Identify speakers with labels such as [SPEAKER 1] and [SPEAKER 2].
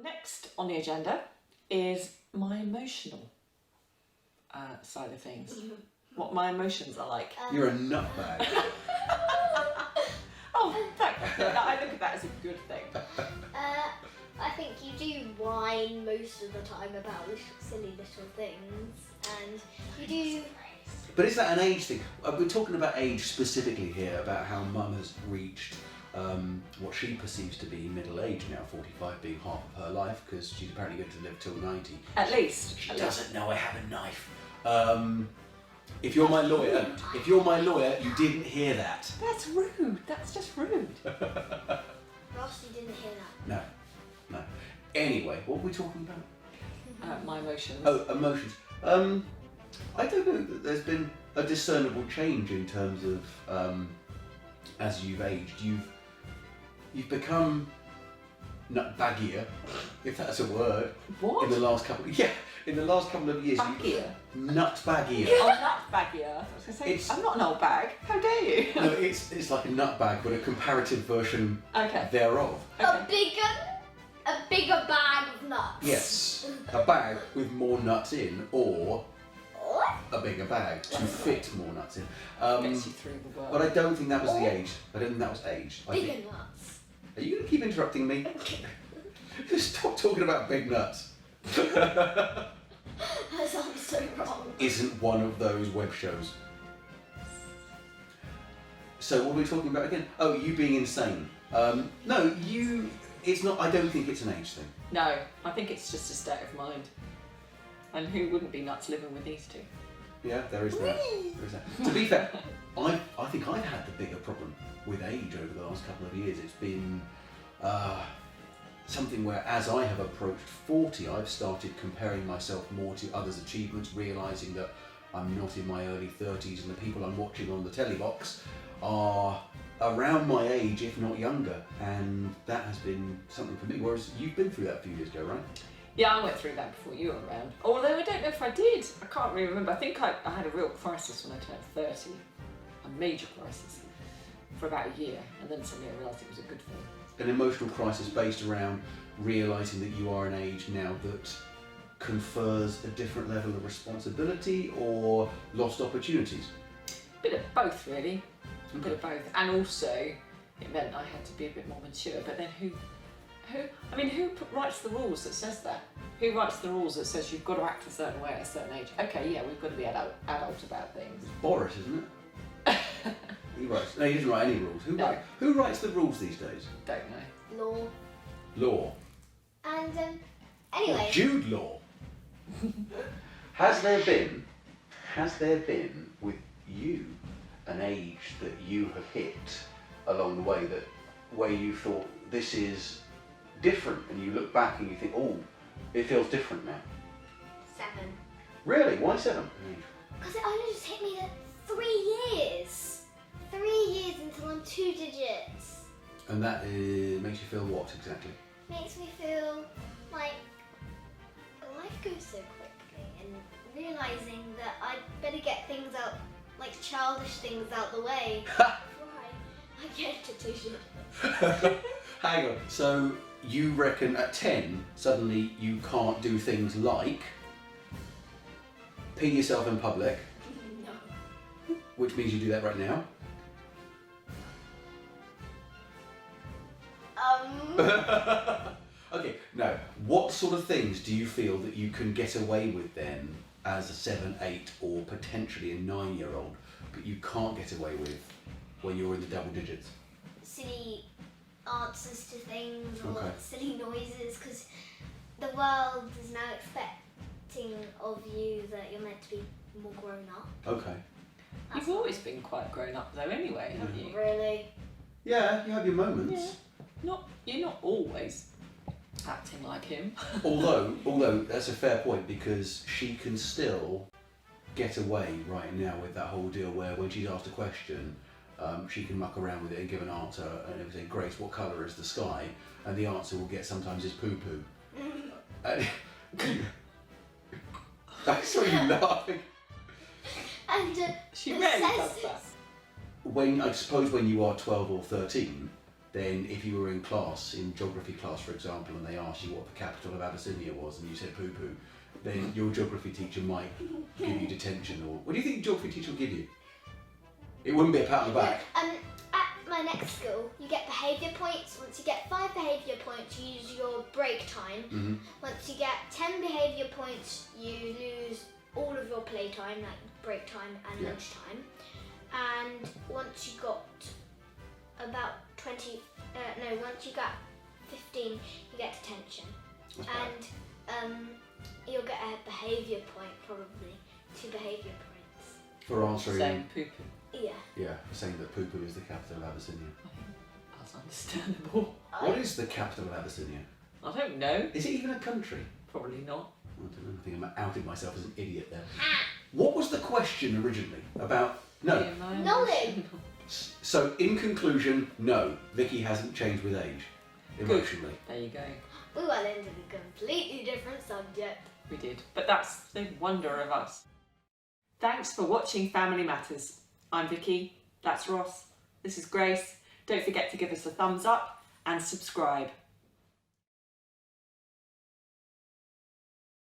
[SPEAKER 1] Next on the agenda is my emotional side of things. What my emotions are like.
[SPEAKER 2] You're a nutbag.
[SPEAKER 1] Oh, thank you. I look at that as a good thing.
[SPEAKER 3] I think you do whine most of the time about silly little things, and you do.
[SPEAKER 2] But is that an age thing? We're talking about age specifically here, about how Mum has reached what she perceives to be middle age now, 45 being half of her life, because she's apparently going to live till 90.
[SPEAKER 1] At least.
[SPEAKER 2] She doesn't know I have a knife. If you're my lawyer, you didn't hear that.
[SPEAKER 1] That's rude. That's just rude.
[SPEAKER 3] Ross, you didn't hear that.
[SPEAKER 2] No. Anyway, what were we talking about?
[SPEAKER 1] My emotions.
[SPEAKER 2] Oh, emotions. I don't know that there's been a discernible change in terms of as you've aged. You've become nut-baggier, if that's a word.
[SPEAKER 1] What?
[SPEAKER 2] In the last couple of years.
[SPEAKER 1] Baggier?
[SPEAKER 2] Nut-baggier.
[SPEAKER 1] Oh, nut-baggier. I was going to say, I'm not an old bag. How dare you?
[SPEAKER 2] No, it's like a nut bag, but a comparative version thereof.
[SPEAKER 3] Okay. A bigger bag of nuts.
[SPEAKER 2] Yes, a bag with more nuts in, or
[SPEAKER 3] What?
[SPEAKER 2] a bigger bag to fit more nuts in.
[SPEAKER 1] Gets you through the world.
[SPEAKER 2] But I don't think that was the age. I don't think that was age.
[SPEAKER 3] Bigger nuts.
[SPEAKER 2] Are you going to keep interrupting me? Stop talking about big nuts.
[SPEAKER 3] That sounds so wrong.
[SPEAKER 2] Isn't one of those web shows. So what are we talking about again? Oh, you being insane. No, it's not. I don't think it's an age thing.
[SPEAKER 1] No, I think it's just a state of mind. And who wouldn't be nuts living with these two?
[SPEAKER 2] Yeah, there is that. To be fair, I think I've had the bigger problem with age over the last couple of years. It's been something where, as I have approached 40, I've started comparing myself more to others' achievements, realising that I'm not in my early 30s and the people I'm watching on the telly box are around my age, if not younger, and that has been something for me. Whereas you've been through that a few years ago, right?
[SPEAKER 1] Yeah, I went through that before you were around. Although I don't know if I did. I can't really remember. I think I had a real crisis when I turned 30. A major crisis. For about a year. And then suddenly I realised it was a good thing.
[SPEAKER 2] An emotional crisis based around realising that you are an age now that confers a different level of responsibility or lost opportunities?
[SPEAKER 1] Bit of both, really. A bit of both. And also, it meant I had to be a bit more mature. But then who writes the rules that says that? Who writes the rules that says you've got to act a certain way at a certain age? Okay, yeah, we've got to be adult about things.
[SPEAKER 2] It's Boris, isn't it? He doesn't write any rules. Who writes the rules these days?
[SPEAKER 1] Don't know.
[SPEAKER 2] Law.
[SPEAKER 3] And anyway.
[SPEAKER 2] Jude Law. Has there been with you an age that you have hit along the way where you thought this is different, and you look back and you think, oh, it feels different now?
[SPEAKER 3] 7.
[SPEAKER 2] Really? Why 7?
[SPEAKER 3] Because it only just hit me at 3 years. 3 years until I'm 2 digits.
[SPEAKER 2] And that makes you feel what exactly?
[SPEAKER 3] Makes me feel like life goes so quickly, and realising that I'd better get things out, like childish things out the way before I get a digit.
[SPEAKER 2] Hang on, so you reckon at 10 suddenly you can't do things like pee yourself in public?
[SPEAKER 3] No.
[SPEAKER 2] Which means you do that right now? Okay, now, what sort of things do you feel that you can get away with then as a 7, 8 or potentially a 9-year-old, but you can't get away with when you're in the double digits?
[SPEAKER 3] Silly answers to things or
[SPEAKER 2] Okay.
[SPEAKER 3] silly noises, because the world is now expecting of you that you're meant to be more grown up.
[SPEAKER 2] Okay.
[SPEAKER 1] You've always been quite grown up though anyway, haven't you?
[SPEAKER 3] Really?
[SPEAKER 2] Yeah, you have your moments.
[SPEAKER 1] Yeah. You're not always acting like him.
[SPEAKER 2] Although that's a fair point, because she can still get away right now with that whole deal where when she's asked a question, she can muck around with it and give an answer and everything. Grace, what colour is the sky? And the answer will get sometimes is poo poo. I saw you laughing.
[SPEAKER 3] And
[SPEAKER 1] She rarely does that.
[SPEAKER 2] I suppose when you are 12 or 13, then if you were in class, in geography class for example, and they asked you what the capital of Abyssinia was and you said poo-poo, then your geography teacher might give you detention. Or what do you think your geography teacher will give you? It wouldn't be a pat on the back.
[SPEAKER 3] At my next school, you get behaviour points. Once you get 5 behaviour points, you use your break time. Once you get 10 behaviour points, you lose all of your playtime, like break time and lunchtime. And once you got about once you got 15, you get detention. And you'll get a behaviour point, probably 2 behaviour points.
[SPEAKER 2] For answering.
[SPEAKER 1] Saying poo-poo.
[SPEAKER 3] Yeah.
[SPEAKER 2] Yeah, for saying that poo-poo is the capital of Abyssinia.
[SPEAKER 1] I think that's understandable.
[SPEAKER 2] What is the capital of Abyssinia?
[SPEAKER 1] I don't know.
[SPEAKER 2] Is it even a country?
[SPEAKER 1] Probably not.
[SPEAKER 2] I don't know. I think I outed myself as an idiot there. What was the question originally about? No.
[SPEAKER 3] Knowledge.
[SPEAKER 2] So in conclusion, no, Vicky hasn't changed with age, emotionally.
[SPEAKER 1] There you go.
[SPEAKER 3] We went into a completely different subject.
[SPEAKER 1] We did. But that's the wonder of us. Thanks for watching Family Matters. I'm Vicky. That's Ross. This is Grace. Don't forget to give us a thumbs up and subscribe.